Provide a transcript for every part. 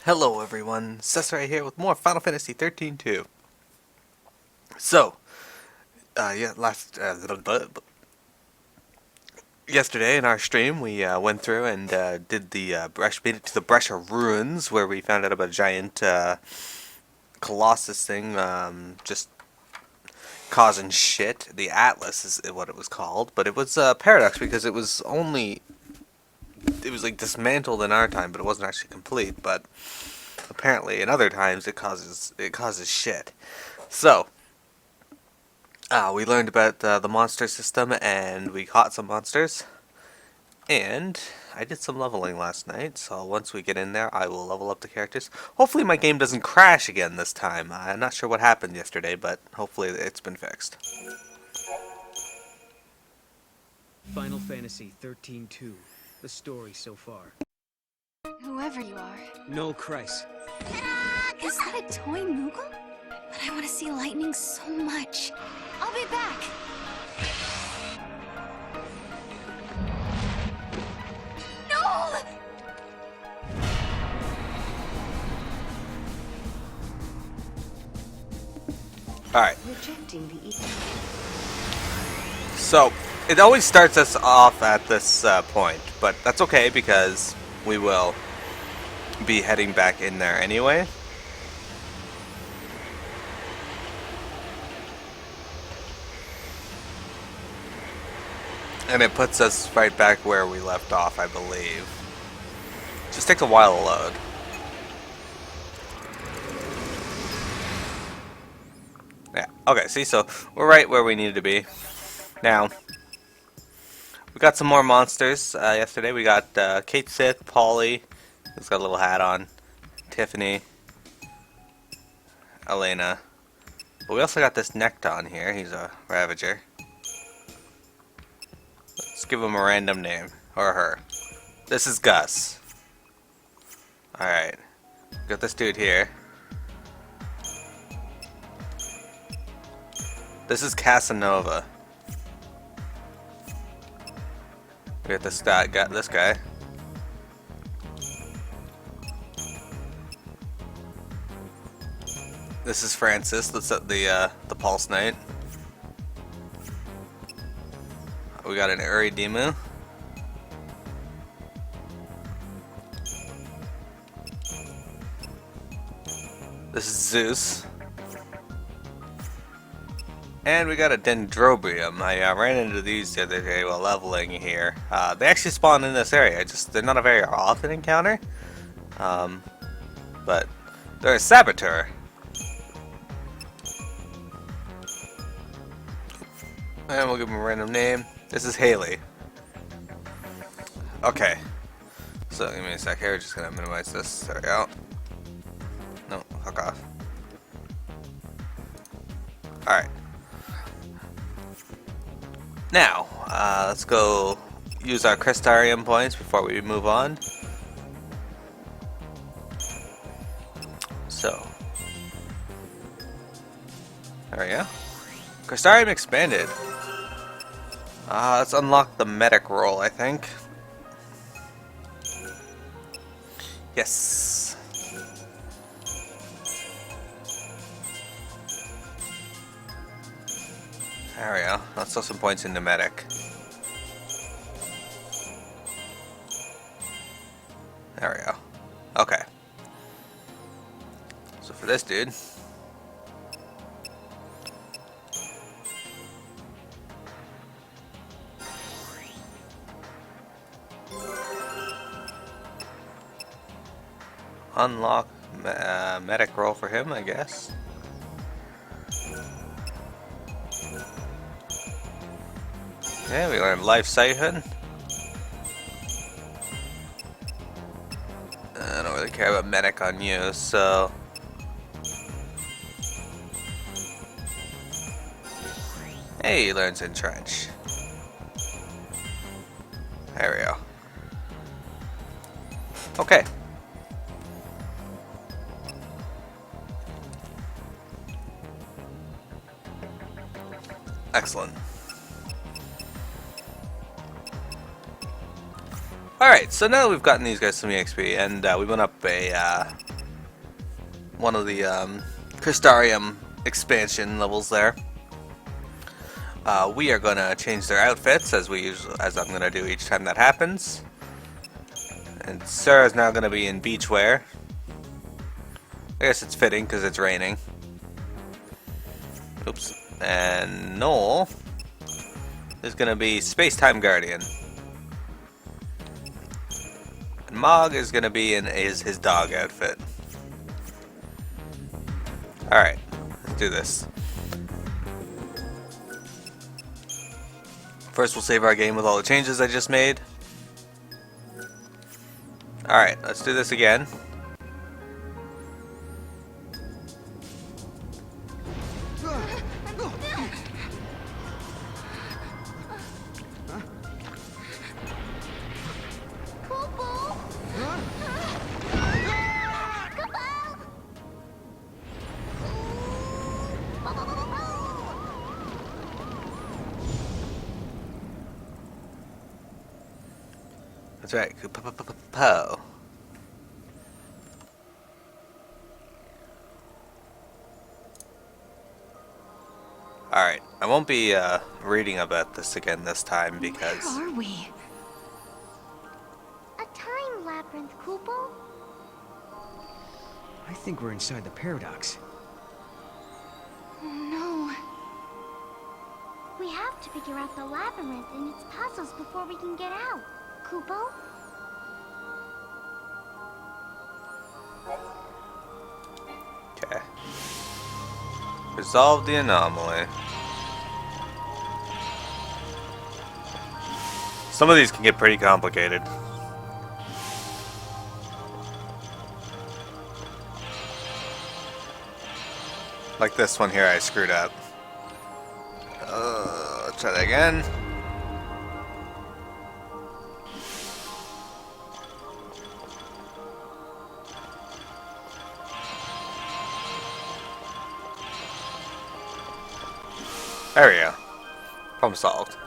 Hello everyone, Cesar here with more Final Fantasy XIII-2. So, yesterday in our stream we went through and did the made it to the Brescia Ruins where we found out about a giant colossus thing just causing shit. The Atlas is what it was called, but it was a paradox because it was like dismantled in our time, but it wasn't actually complete. But apparently, in other times, it causes shit. So we learned about the monster system, and we caught some monsters. And I did some leveling last night, so once we get in there, I will level up the characters. Hopefully, my game doesn't crash again this time. I'm not sure what happened yesterday, but hopefully, it's been fixed. Final Fantasy XIII-2, the story so far. Whoever you are. No Christ. Is that a toy Moogle? But I want to see lightning so much. I'll be back. No! Alright. Rejecting the So, it always starts us off at this point, but that's okay because we will be heading back in there anyway. And it puts us right back where we left off, I believe. Just takes a while to load. Yeah, okay, see, so we're right where we needed to be. Now, we got some more monsters yesterday. We got Kate Sith, Polly, who's got a little hat on, Tiffany, Elena. But we also got this Necton here. He's a Ravager. Let's give him a random name. Or her. This is Gus. Alright. Got this dude here. This is Casanova. We got this guy. This is Francis. That's the Pulse Knight. We got an Uridimu. This is Zeus. And we got a Dendrobium. I ran into these the other day while leveling here. They actually spawn in this area. They're not a very often encounter. But they're a Saboteur. And we'll give him a random name. This is Haley. Okay. So give me a sec here. We're just gonna minimize this. There we go. No, fuck off. Alright. Now, let's go use our Crystarium points before we move on. So, there we go. Crystarium expanded. Let's unlock the medic role, I think. Yes. There we go. Let's throw some points into medic. There we go. Okay. So for this dude. Unlock medic role for him, I guess. Yeah, we learned Life Siphon. I don't really care about medic on you, so. Hey, he learns Entrench. There we go. Okay. Excellent. Alright, so now that we've gotten these guys some EXP, and we went up a one of the Crystarium expansion levels there. We are gonna change their outfits as I'm gonna do each time that happens. And Sarah's now gonna be in beach wear. I guess it's fitting because it's raining. Oops. And Noel is gonna be Space-Time Guardian. And Mog is gonna be in his dog outfit. Alright, let's do this. First we'll save our game with all the changes I just made. Alright, let's do this again. That's right, po. Alright, I won't be reading about this again this time because... Where are we? A time labyrinth, Kupo? I think we're inside the paradox. Oh no. We have to figure out the labyrinth and its puzzles before we can get out. Kupo? Okay. Resolve the anomaly. Some of these can get pretty complicated. Like this one here I screwed up. Let's try that again. There we go. Problem solved.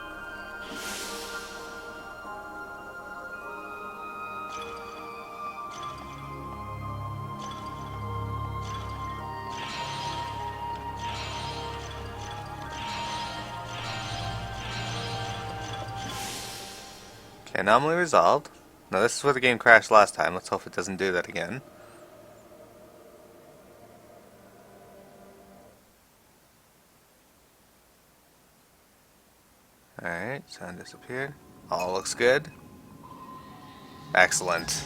Okay, anomaly resolved. Now this is where the game crashed last time. Let's hope it doesn't do that again. Alright, sound disappeared. All looks good. Excellent.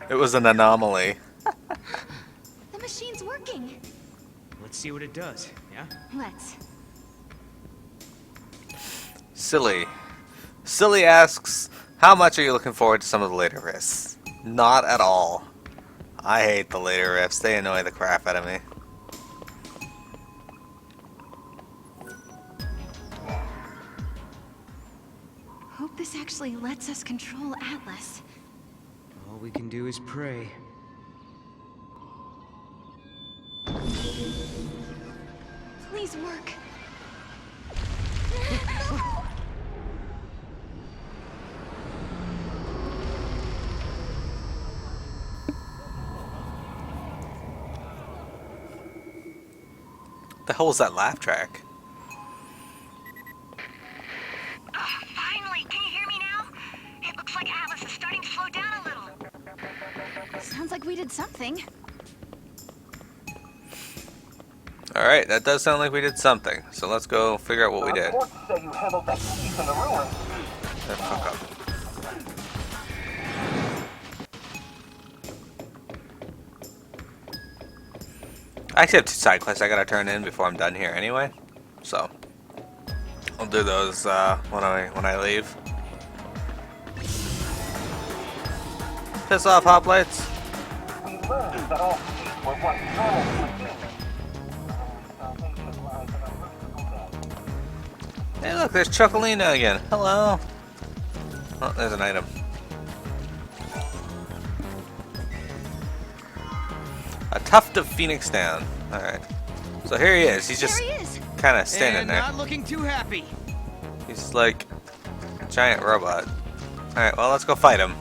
It was an anomaly. The machine's working. Let's see what it does, yeah? Let's. Silly. Silly asks, how much are you looking forward to some of the later rifts? Not at all. I hate the later rifts. They annoy the crap out of me. Hope this actually lets us control Atlas. All we can do is pray. Please work. The hell was that laugh track? Finally! Can you hear me now? It looks like Atlas is starting to slow down a little. Sounds like we did something. Alright, that does sound like we did something. So let's go figure out what we did. Reports say you handled that thief in the ruins. Fuck up. I actually have 2 side quests I gotta turn in before I'm done here anyway. So I'll do those when I leave. Piss off, hoplites. We learned that all thieves were once normal human beings. Salvation lies in a merciful death. Hey look, there's Chocolina again. Hello. Oh, there's an item. A tuft of phoenix down. Alright. So here he is. He's just There he is. kind of standing And there. not looking too happy. He's like a giant robot. Alright, well, let's go fight him.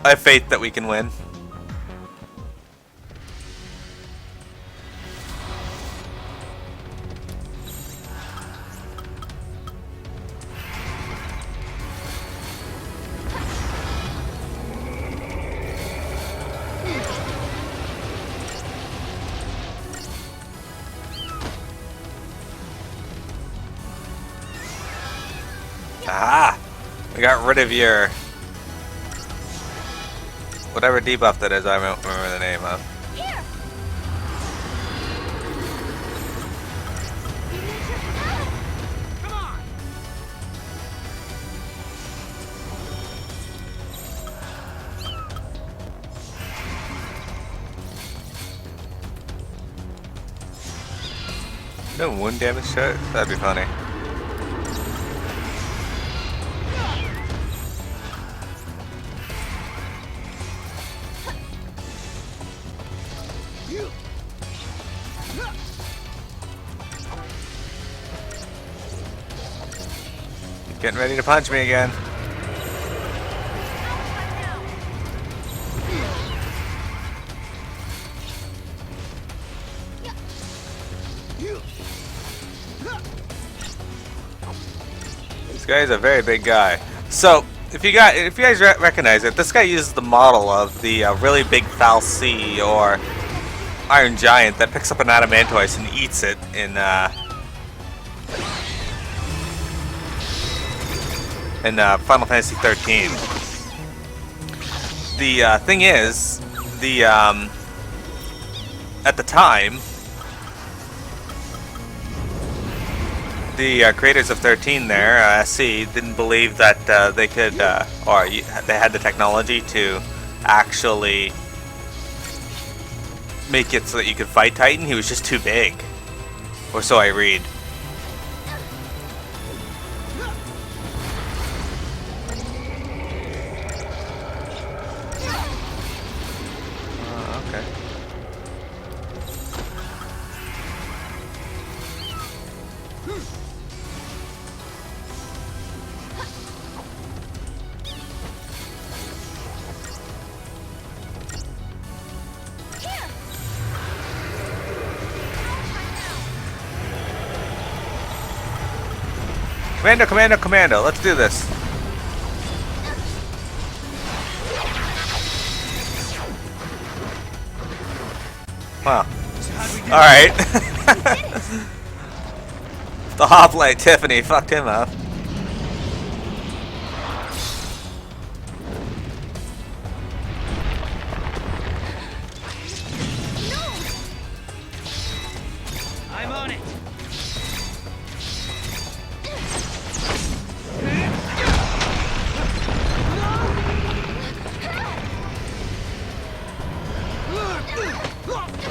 I have faith that we can win. Ah! We got rid of your... whatever debuff that is, I don't remember the name of. Here! Come on! No wound damage to it? That'd be funny. Getting ready to punch me again. This guy is a very big guy. So, if you guys recognize it, this guy uses the model of the really big foul sea or iron giant that picks up an adamantoise and eats it in Final Fantasy XIII. The thing is, at the time, the creators of 13 there, SC, didn't believe that they could, or they had the technology to actually make it so that you could fight Titan. He was just too big, or so I read. Okay. Commando, commando, commando. Let's do this. Wow. So how do we do Alright. The hoplite Tiffany fucked him up. I'm on it.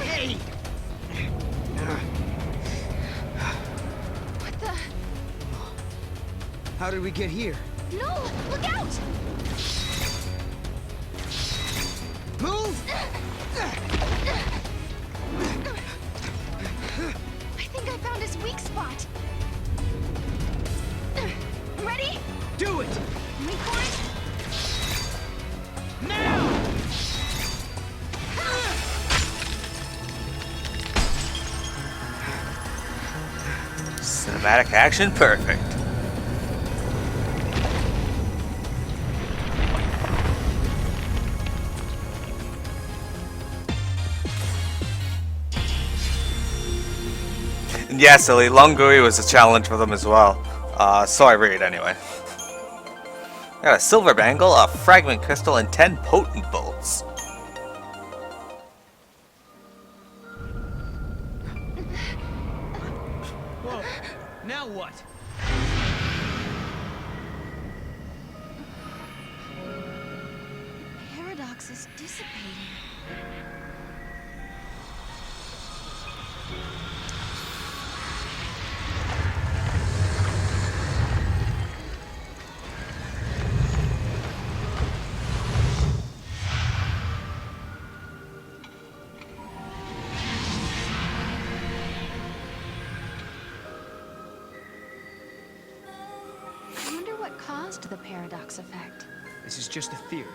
Hey! What the? How did we get here? No! Look out! Move! I think I found his weak spot. Ready? Do it! Wait for it. Now! Cinematic action, perfect. And yeah, silly, Longuri was a challenge for them as well. So I read anyway. Got a silver bangle, a fragment crystal, and 10 potent bolts. Whoa! Now what? Paradox is dissipating. I wonder what caused the paradox effect. This is just a theory.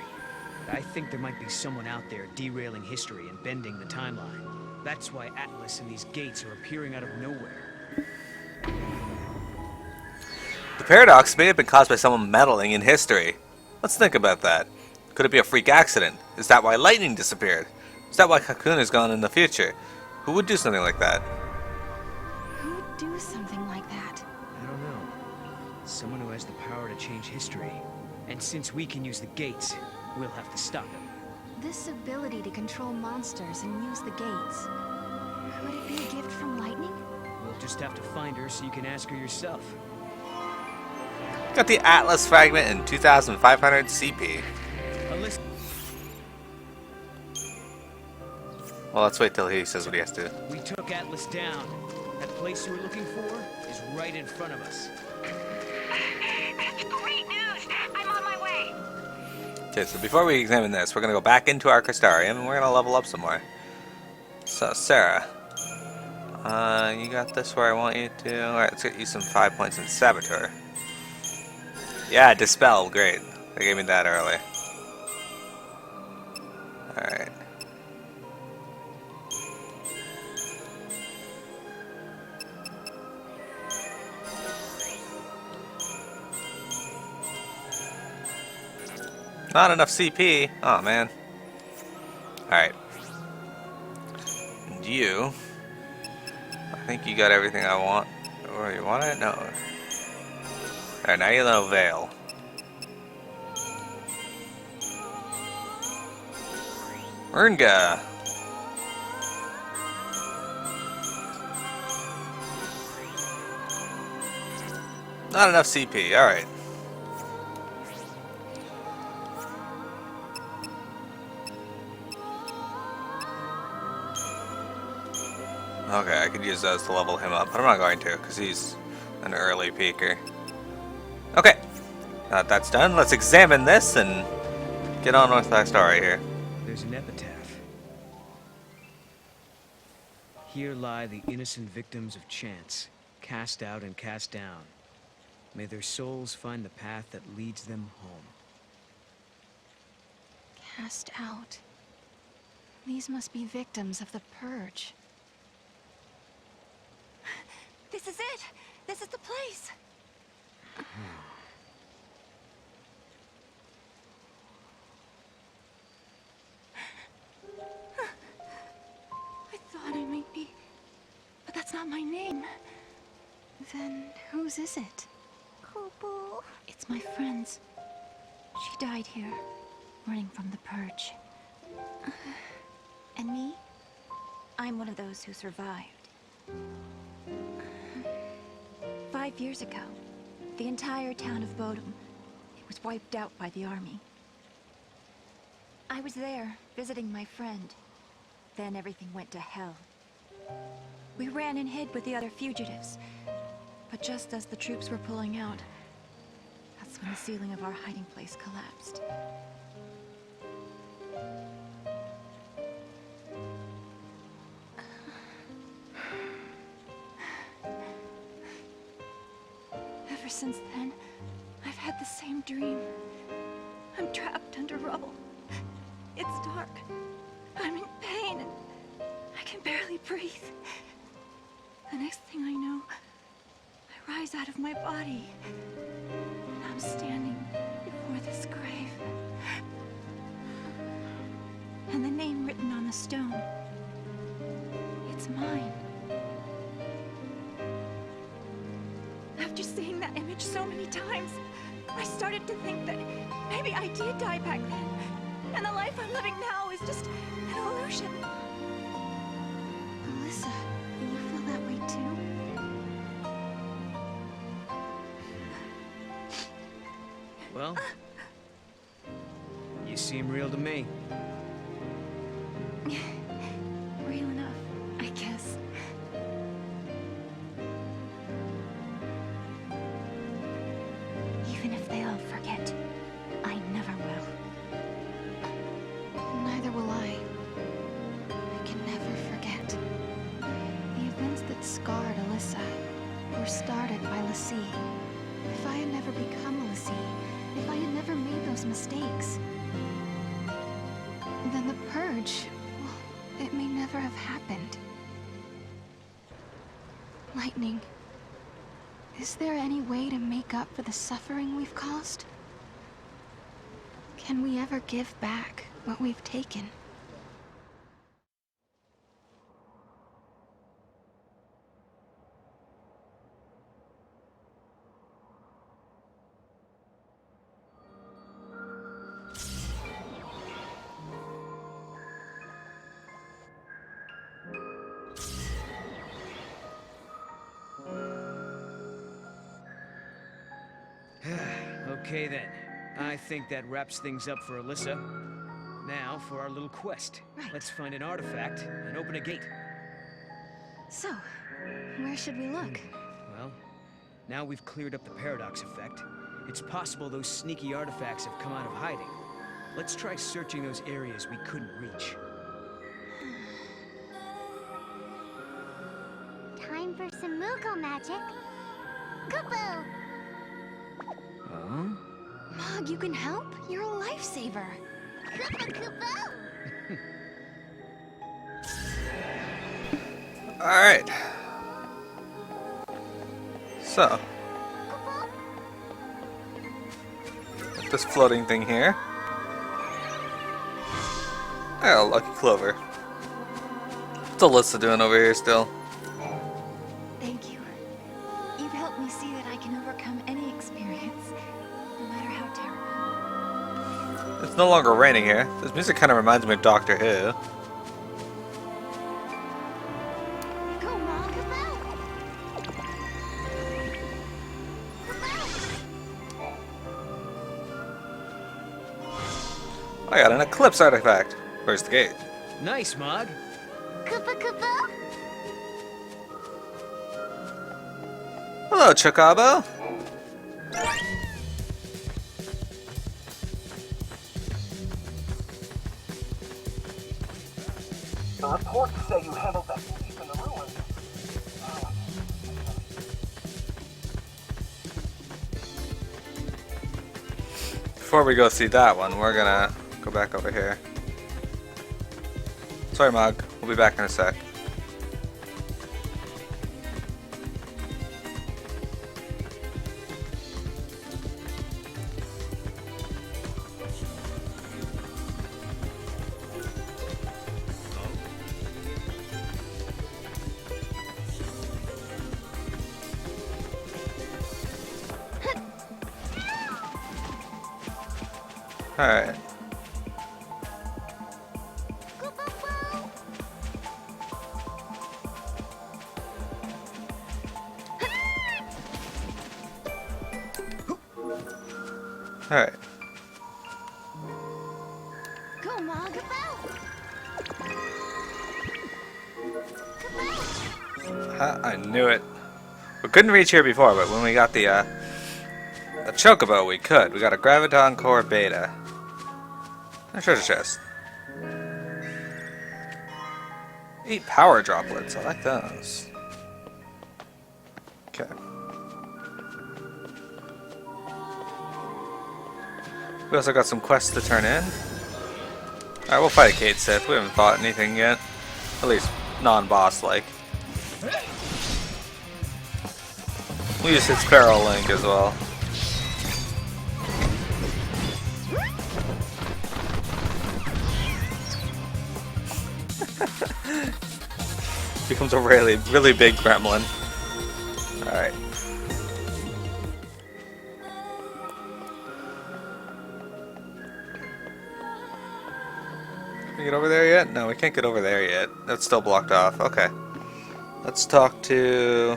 I think there might be someone out there derailing history and bending the timeline. That's why Atlas and these gates are appearing out of nowhere. The paradox may have been caused by someone meddling in history. Let's think about that. Could it be a freak accident? Is that why lightning disappeared? Is that why Cocoon is gone in the future? Who would do something like that? Who would do something like that? I don't know. Someone who has the power to change history. And since we can use the gates, we'll have to stop him. This ability to control monsters and use the gates. Could it be a gift from lightning? We'll just have to find her so you can ask her yourself. Got the Atlas fragment in 2500 CP. Alyssa. Well, let's wait till he says what he has to do. We took Atlas down. That place you were looking for is right in front of us. That's great news! I'm on my way! Okay, so before we examine this, we're going to go back into our Crystarium and we're going to level up some more. So, Sarah. You got this where I want you to. Alright, let's get you some 5 points in Saboteur. Yeah, Dispel, great. They gave me that early. Alright. Not enough CP. Oh man. Alright. And you. I think you got everything I want. Or you want it? No. Alright, now you know Veil. Ernga. Not enough CP. Alright. Okay, I could use those to level him up, but I'm not going to, because he's an early peaker. Okay, now that that's done, let's examine this and get on with our story here. There's an epitaph. Here lie the innocent victims of chance, cast out and cast down. May their souls find the path that leads them home. Cast out. These must be victims of the Purge. This is it! This is the place! I thought I might be... But that's not my name. Then whose is it? Kupu. It's my friend's. She died here, running from the Purge. And me? I'm one of those who survived. 5 years ago, the entire town of Bodum, it was wiped out by the army. I was there, visiting my friend. Then everything went to hell. We ran and hid with the other fugitives. But just as the troops were pulling out, that's when the ceiling of our hiding place collapsed. Ever since then, I've had the same dream. I'm trapped under rubble. It's dark. I'm in pain and I can barely breathe. The next thing I know, I rise out of my body. And I'm standing before this grave. And the name written on the stone, it's mine. After seeing that image so many times, I started to think that maybe I did die back then, and the life I'm living now is just an illusion. Alyssa, you feel that way too? Well, you seem real to me. Real enough, I guess. Even if they all forget, I never will. Neither will I. I can never forget. The events that scarred Alyssa were started by Lassie. If I had never become a Lassie, if I had never made those mistakes, Then the purge, well, it may never have happened. Lightning, is there any way to make up for the suffering we've caused? Can we ever give back what we've taken? Okay then. I think that wraps things up for Alyssa. Now for our little quest. Right. Let's find an artifact and open a gate. So, where should we look? Well, now we've cleared up the paradox effect. It's possible those sneaky artifacts have come out of hiding. Let's try searching those areas we couldn't reach. Time for some Moogle magic. Kupo! Huh? Mog, you can help? You're a lifesaver. Kupo! Alright. So, with this floating thing here. Oh, lucky clover. What's Alyssa doing over here still? Thank you. You've helped me see that I can overcome any experience, no matter how terrible. It's no longer raining here. This music kind of reminds me of Doctor Who. Go, Mom! Kupo! I got an eclipse artifact. Where's the gate? Nice, Mog. Kupo! Kupo! Hello, Chocobo. The reports say you handled that thief in the ruins. Before we go see that one, we're gonna go back over here. Sorry, Mog. We'll be back in a sec. Alright. Alright. Go, Mom! Kupo! I knew it. We couldn't reach here before, but when we got the Chocobo, we could. We got a Graviton Core Beta. And a treasure chest. 8 power droplets. I like those. Okay. We also got some quests to turn in. Alright, we'll fight a Kate Sith. We haven't fought anything yet. At least non-boss like. We use his Sparrow Link as well. Becomes a really big gremlin. Alright. Can we get over there yet? No, we can't get over there yet. That's still blocked off. Okay. Let's talk to...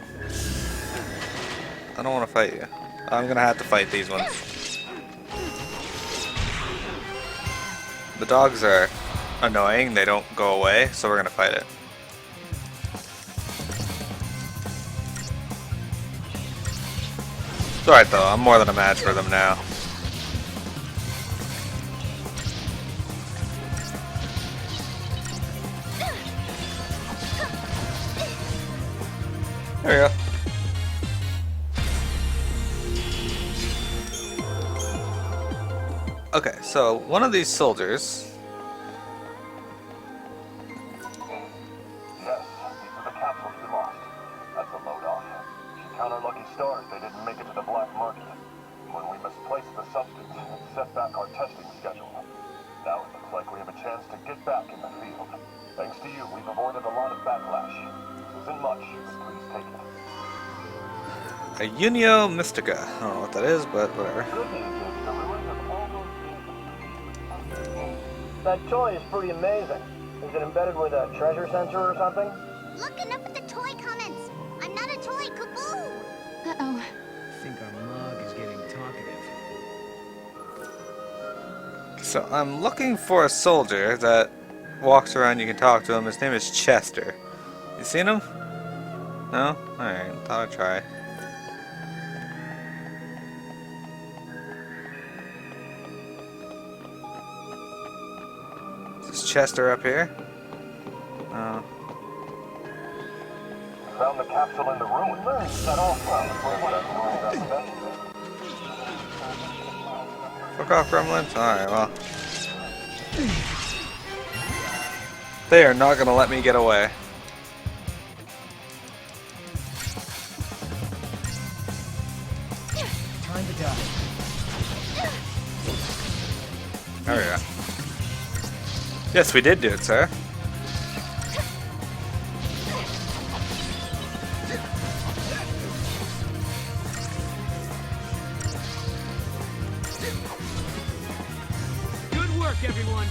I don't want to fight you. I'm gonna have to fight these ones. The dogs are annoying. They don't go away, so we're gonna fight it. It's alright though, I'm more than a match for them now. There we go. Okay, so one of these soldiers Count our lucky stars they didn't make it to the black market. When we misplaced the substance, it set back our testing schedule. Now it looks like we have a chance to get back in the field. Thanks to you, we've avoided a lot of backlash. This isn't much, but please take it. A Unio Mystica. I don't know what that is, but whatever. Good news is the ruins of all those... That toy is pretty amazing. Is it embedded with a treasure sensor or something? Looking up at the toy comments. I'm not a toy, kaboo! Uh-oh. I think our Mog is getting talkative. So I'm looking for a soldier that walks around. You can talk to him. His name is Chester. You seen him? No? Alright, thought I'd try. Is Chester up here? Oh. Found the capsule in the ruins. That all Fuck off, gremlins. Alright, well. They are not gonna let me get away. Time to die. There we go. Yes, we did do it, sir. Good work, everyone.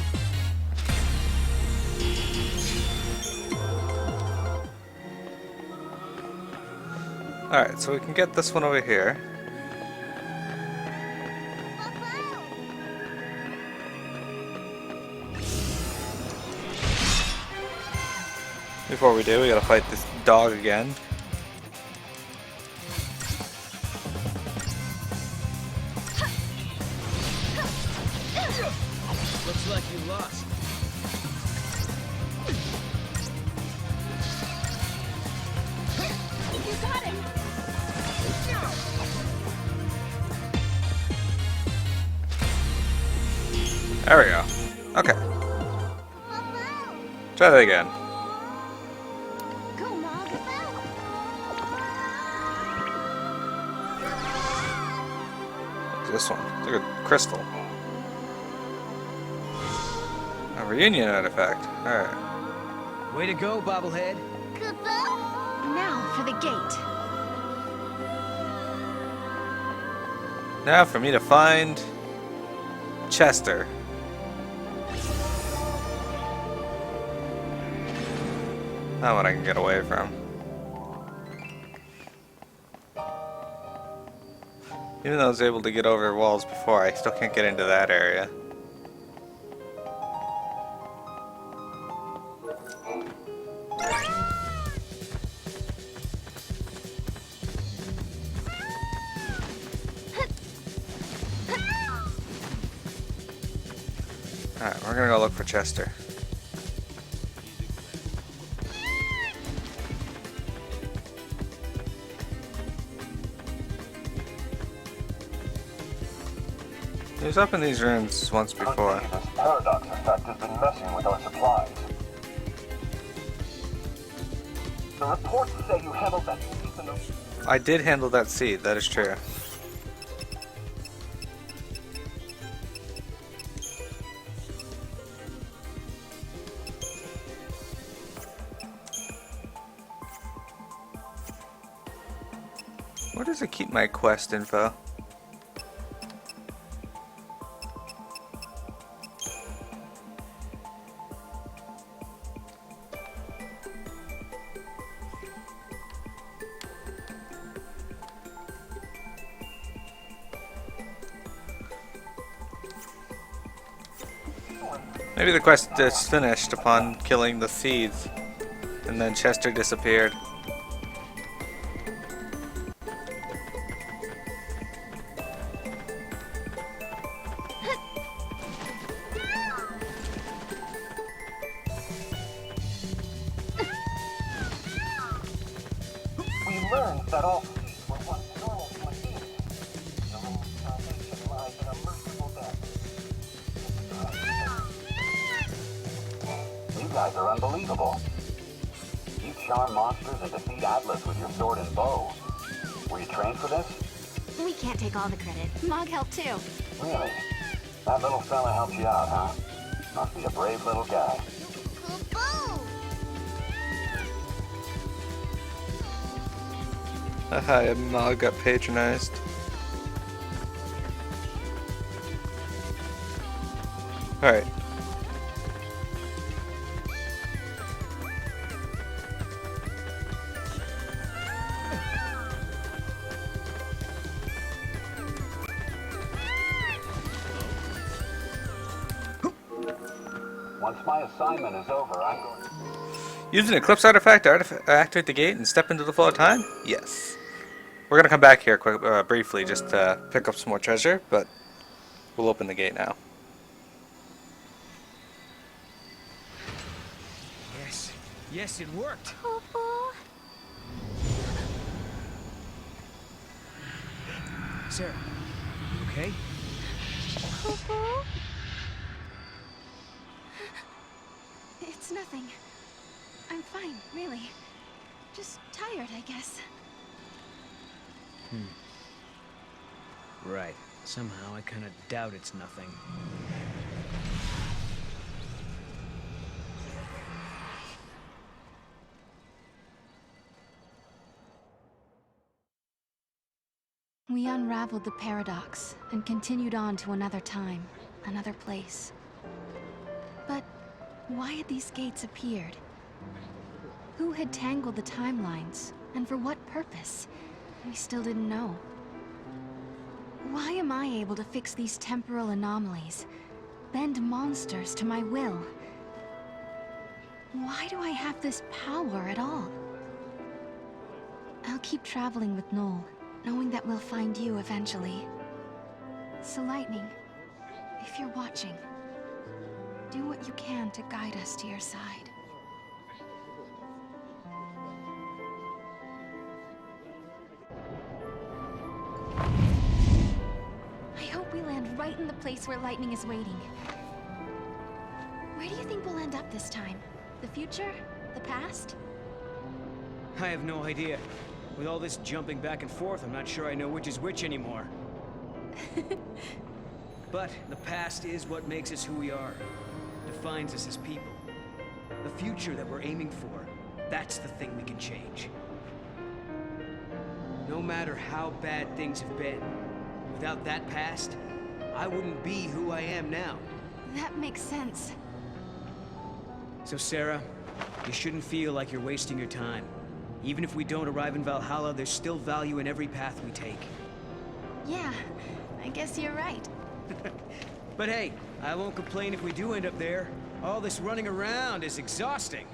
Alright, so we can get this one over here. Before we do, we gotta fight this dog again. Looks like you lost. You got him! There we go. Okay. Try that again. Go, Mog. What's this one? It's like a crystal. A reunion artifact. Alright. Way to go, bobblehead. Kaboo! Now for the gate. Now for me to find Chester. That one I can get away from. Even though I was able to get over walls before, I still can't get into that area. Alright, we're gonna go look for Chester. He was up in these rooms once before. This paradox effect has been messing with our supplies. The reports say you handled that piece in the... I did handle that seed, that is true. Where does it keep my quest info? Maybe the quest is finished upon killing the seeds, and then Chester disappeared. We learned that all seeds were once normal human beings. The rules of salvation lies in a merciful death. You guys are unbelievable. You charm monsters and defeat Atlas with your sword and bow. credit for this? We can't take all the credit. Mog helped too. Really? That little fella helped you out, huh? Must be a brave little guy. Boo! Haha, Mog got patronized. Alright. Once my assignment is over, I'm going to... Use an Eclipse artifact to activate the gate and step into the flow of time? Yes. We're gonna come back here briefly just to pick up some more treasure, but we'll open the gate now. Yes. Yes, it worked. Poo-poo. Sarah, you okay? Poo-poo. It's nothing. I'm fine, really. Just tired, I guess. Right. Somehow I kind of doubt it's nothing. We unraveled the paradox and continued on to another time, another place. But why had these gates appeared? Who had tangled the timelines, and for what purpose? We still didn't know. Why am I able to fix these temporal anomalies, bend monsters to my will? Why do I have this power at all? I'll keep traveling with Noel, knowing that we'll find you eventually. So Lightning, if you're watching, do what you can to guide us to your side. I hope we land right in the place where Lightning is waiting. Where do you think we'll end up this time? The future? The past? I have no idea. With all this jumping back and forth, I'm not sure I know which is which anymore. But the past is what makes us who we are. Defines us as people. The future that we're aiming for, that's the thing we can change. No matter how bad things have been, without that past, I wouldn't be who I am now. That makes sense. So Sarah, you shouldn't feel like you're wasting your time. Even if we don't arrive in Valhalla, there's still value in every path we take. Yeah, I guess you're right. But hey, I won't complain if we do end up there. All this running around is exhausting.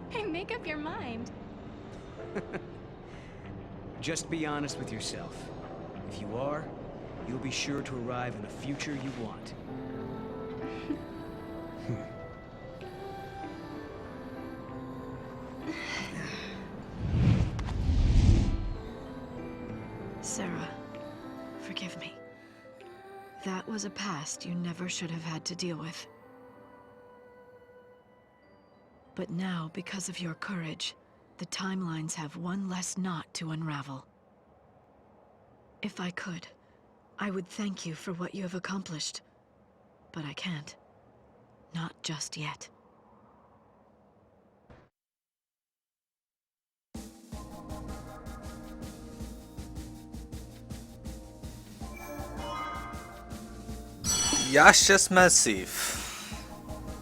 Hey, make up your mind. Just be honest with yourself. If you are, you'll be sure to arrive in the future you want. Sarah, forgive me. That was a past you never should have had to deal with. But now, because of your courage, the timelines have one less knot to unravel. If I could, I would thank you for what you have accomplished. But I can't. Not just yet. Yash's Massif.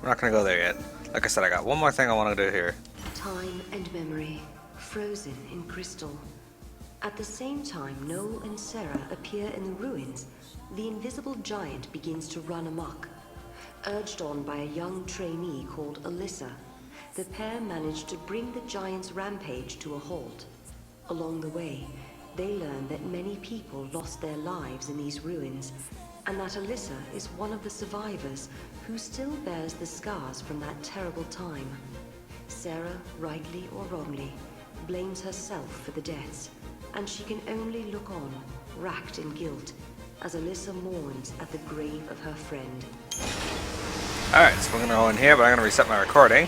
We're not gonna go there yet. Like I said, I got one more thing I want to do here. Time and memory, frozen in crystal. At the same time Noel and Sarah appear in the ruins, the invisible giant begins to run amok. Urged on by a young trainee called Alyssa, the pair manage to bring the giant's rampage to a halt. Along the way, they learn that many people lost their lives in these ruins, and that Alyssa is one of the survivors who still bears the scars from that terrible time. Sarah, rightly or wrongly, blames herself for the deaths, and she can only look on, racked in guilt, as Alyssa mourns at the grave of her friend. Alright, so we're gonna go in here, but I'm gonna reset my recording.